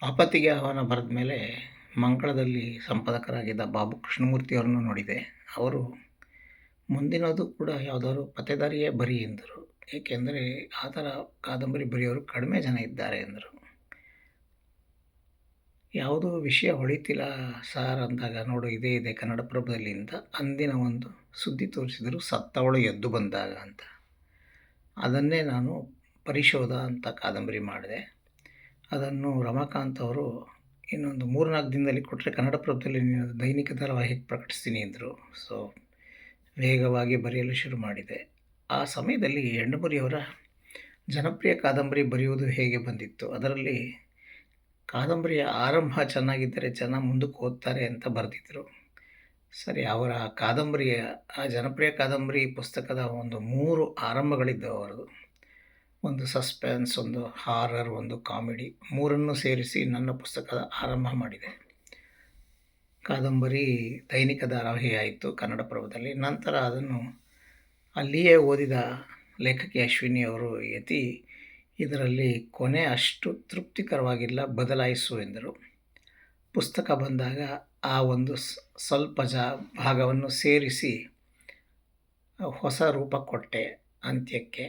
ಆಪತ್ತಿಗೆ ಆಹ್ವಾನ ಬರೆದ ಮೇಲೆ ಮಂಗಳದಲ್ಲಿ ಸಂಪಾದಕರಾಗಿದ್ದ ಬಾಬು ಕೃಷ್ಣಮೂರ್ತಿಯವರನ್ನು ನೋಡಿದೆ. ಅವರು ಮುಂದಿನದು ಕೂಡ ಯಾವುದಾದ್ರು ಪತ್ತೇದಾರಿಯೇ ಬರಿ ಎಂದರು. ಏಕೆಂದರೆ ಆ ಥರ ಕಾದಂಬರಿ ಬರೆಯೋರು ಕಡಿಮೆ ಜನ ಇದ್ದಾರೆ ಎಂದರು. ಯಾವುದೋ ವಿಷಯ ಹೊಳಿತಿಲ್ಲ ಸಾರ್ ಅಂದಾಗ, ನೋಡು ಇದೇ ಇದೆ ಕನ್ನಡಪ್ರಭದಲ್ಲಿ ಅಂತ ಅಂದಿನ ಒಂದು ಸುದ್ದಿ ತೋರಿಸಿದರು, ಸತ್ತವಳು ಎದ್ದು ಬಂದಾಗ ಅಂತ. ಅದನ್ನೇ ನಾನು ಪರಿಶೋಧ ಅಂತ ಕಾದಂಬರಿ ಮಾಡಿದೆ. ಅದನ್ನು ರಮಾಕಾಂತ್ ಅವರು ಇನ್ನೊಂದು 3-4 ದಿನದಲ್ಲಿ ಕೊಟ್ಟರೆ ಕನ್ನಡಪ್ರಭದಲ್ಲಿ ದೈನಿಕ ಧಾರಾವಾಹಿಗೆ ಪ್ರಕಟಿಸ್ತೀನಿ ಎಂದರು. ಸೊ ವೇಗವಾಗಿ ಬರೆಯಲು ಶುರು ಮಾಡಿದೆ. ಆ ಸಮಯದಲ್ಲಿ ಯಂಡಮುರಿಯವರ ಜನಪ್ರಿಯ ಕಾದಂಬರಿ ಬರೆಯುವುದು ಹೇಗೆ ಬಂದಿತ್ತು, ಅದರಲ್ಲಿ ಕಾದಂಬರಿಯ ಆರಂಭ ಚೆನ್ನಾಗಿದ್ದರೆ ಜನ ಮುಂದಕ್ಕೆ ಓದ್ತಾರೆ ಅಂತ ಬರೆದಿದ್ದರು. ಸರಿ, ಅವರ ಕಾದಂಬರಿಯ ಆ ಜನಪ್ರಿಯ ಕಾದಂಬರಿ ಪುಸ್ತಕದ ಒಂದು 3 ಆರಂಭಗಳಿದ್ದವು ಅವರದು. ಒಂದು ಸಸ್ಪೆನ್ಸ್, ಒಂದು ಹಾರರ್, ಒಂದು ಕಾಮಿಡಿ, 3ನ್ನು ಸೇರಿಸಿ ನನ್ನ ಪುಸ್ತಕದ ಆರಂಭ ಮಾಡಿದೆ. ಕಾದಂಬರಿ ದೈನಿಕ ಧಾರಾವಾಹಿ ಆಯಿತು ಕನ್ನಡಪ್ರಭದಲ್ಲಿ. ನಂತರ ಅದನ್ನು ಅಲ್ಲಿಯೇ ಓದಿದ ಲೇಖಕಿ ಅಶ್ವಿನಿ ಅವರು ಇದರಲ್ಲಿ ಕೊನೆ ಅಷ್ಟು ತೃಪ್ತಿಕರವಾಗಿಲ್ಲ, ಬದಲಾಯಿಸು ಎಂದರು. ಪುಸ್ತಕ ಬಂದಾಗ ಆ ಒಂದು ಸ್ವಲ್ಪ ಭಾಗವನ್ನು ಸೇರಿಸಿ ಹೊಸ ರೂಪ ಕೊಟ್ಟೆ ಅಂತ್ಯಕ್ಕೆ.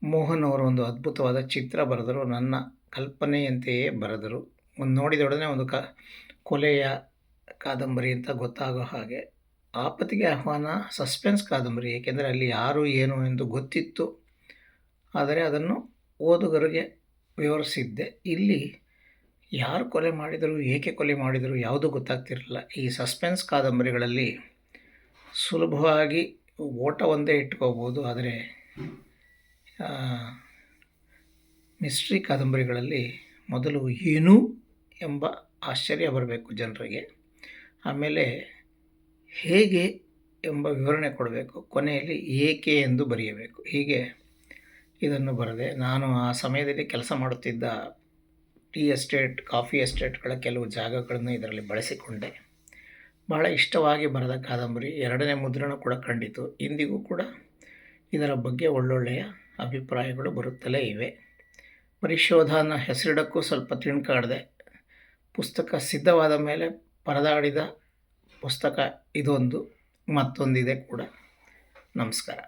ಮೋಹನ್ ಅವರು ಒಂದು ಅದ್ಭುತವಾದ ಚಿತ್ರ ಬರೆದರು, ನನ್ನ ಕಲ್ಪನೆಯಂತೆಯೇ ಬರೆದರು. ನೋಡಿದೊಡನೆ ಒಂದು ಕೊಲೆಯ ಕಾದಂಬರಿ ಅಂತ ಗೊತ್ತಾಗೋ ಹಾಗೆ. ಆಪತ್ತಿಗೆ ಆಹ್ವಾನ ಸಸ್ಪೆನ್ಸ್ ಕಾದಂಬರಿ, ಏಕೆಂದರೆ ಅಲ್ಲಿ ಯಾರು ಏನು ಎಂದು ಗೊತ್ತಿತ್ತು, ಆದರೆ ಅದನ್ನು ಓದುಗರಿಗೆ ವಿವರಿಸಿದ್ದೆ. ಇಲ್ಲಿ ಯಾರು ಕೊಲೆ ಮಾಡಿದರು, ಏಕೆ ಕೊಲೆ ಮಾಡಿದರು ಯಾವುದೂ ಗೊತ್ತಾಗ್ತಿರಲಿಲ್ಲ. ಈ ಸಸ್ಪೆನ್ಸ್ ಕಾದಂಬರಿಗಳಲ್ಲಿ ಸುಲಭವಾಗಿ ಓಟ ಒಂದೇ ಇಟ್ಕೋಬೋದು, ಆದರೆ ಮಿಸ್ಟ್ರಿ ಕಾದಂಬರಿಗಳಲ್ಲಿ ಮೊದಲು ಏನು ಎಂಬ ಆಶ್ಚರ್ಯ ಬರಬೇಕು ಜನರಿಗೆ, ಆಮೇಲೆ ಹೇಗೆ ಎಂಬ ವಿವರಣೆ ಕೊಡಬೇಕು, ಕೊನೆಯಲ್ಲಿ ಏಕೆ ಎಂದು ಬರೆಯಬೇಕು. ಹೀಗೆ ಇದನ್ನು ಬರೆದೆ. ನಾನು ಆ ಸಮಯದಲ್ಲಿ ಕೆಲಸ ಮಾಡುತ್ತಿದ್ದ ಟೀ ಎಸ್ಟೇಟ್, ಕಾಫಿ ಎಸ್ಟೇಟ್ಗಳ ಕೆಲವು ಜಾಗಗಳನ್ನು ಇದರಲ್ಲಿ ಬಳಸಿಕೊಂಡೆ. ಬಹಳ ಇಷ್ಟವಾಗಿ ಬರೆದ ಕಾದಂಬರಿ. 2ನೇ ಮುದ್ರಣ ಕೂಡ ಕಂಡಿತು. ಇಂದಿಗೂ ಕೂಡ ಇದರ ಬಗ್ಗೆ ಒಳ್ಳೊಳ್ಳೆಯ ಅಭಿಪ್ರಾಯಗಳು ಬರುತ್ತಲೇ ಇವೆ. ಪರಿಶೋಧನ ಹೆಸರಿಡಕ್ಕೂ ಸ್ವಲ್ಪ ತಿಣುಕಾಡಿದೆ. ಪುಸ್ತಕ ಸಿದ್ಧವಾದ ಮೇಲೆ ಪರದಾಡಿದ ಪುಸ್ತಕ ಇದೊಂದು, ಮತ್ತೊಂದಿದೆ ಕೂಡ. ನಮಸ್ಕಾರ.